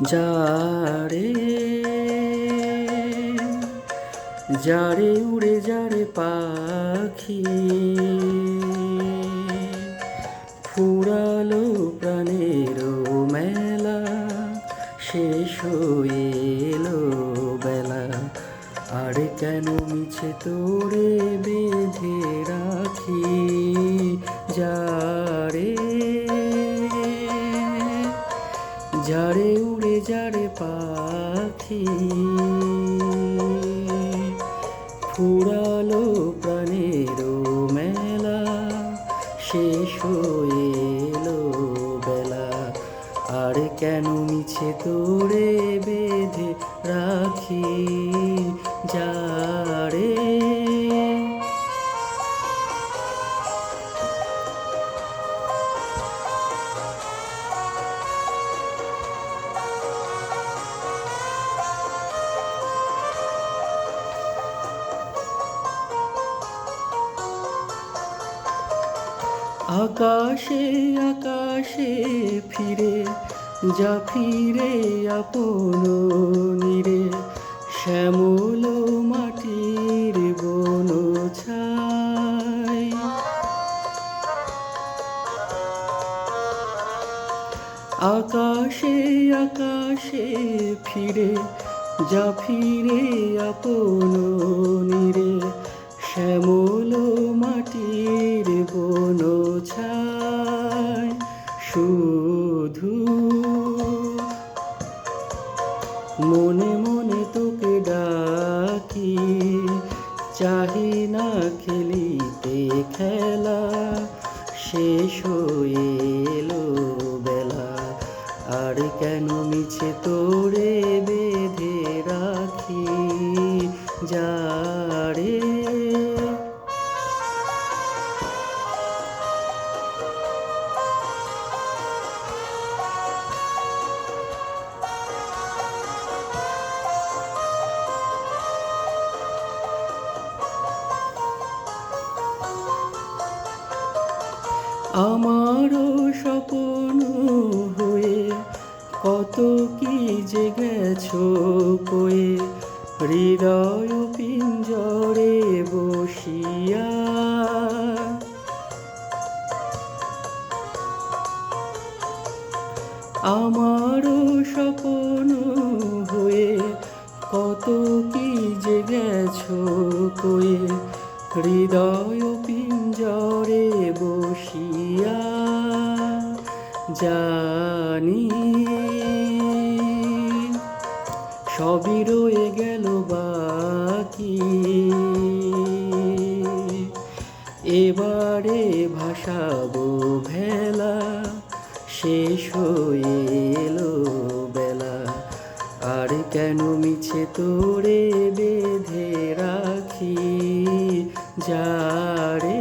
যারে যারে উড়ে যারে পাখি ফুরালো প্রাণের মেলা শেষ হয়ে এলো বেলা আর কেন মিছে তোরে বেঁধে রাখি যারে যারে উড়ে যারে পাখি ফুরালো প্রাণের মেলা শেষ হয়ে এলো বেলা আর কেন মিছে তোরে বেঁধে রাখি যারে আকাশে আকাশে ফিরে যা ফিরে আপন নীরে শ্যামল মাটির বন ছাই আকাশে আকাশে ফিরে যা ফিরে আপন নীরে শ্যামল মাটির বন ছাই শুধু মনে মনে তোকে ডাকি চাহি না খেলিতে খেলা শেষ হয়ে এলো বেলা আর কেন মিছে তোরে বেঁধে রাখি যারে আমারও স্বপ্ন হয়ে কত কি যে গেছো কয়ে হৃদয় পিঞ্জরে বসিয়া আমারও স্বপ্ন হয়ে কত কি যে গেছো কয়ে হৃদয় পিঞ্জরে বসিয়া জানি সবই রয়ে গেল বাকি এবারে ভাসাবো ভেলা শেষ হয়ে এলো বেলা আর কেন মিছে তোরে বেঁধে রাখি যারে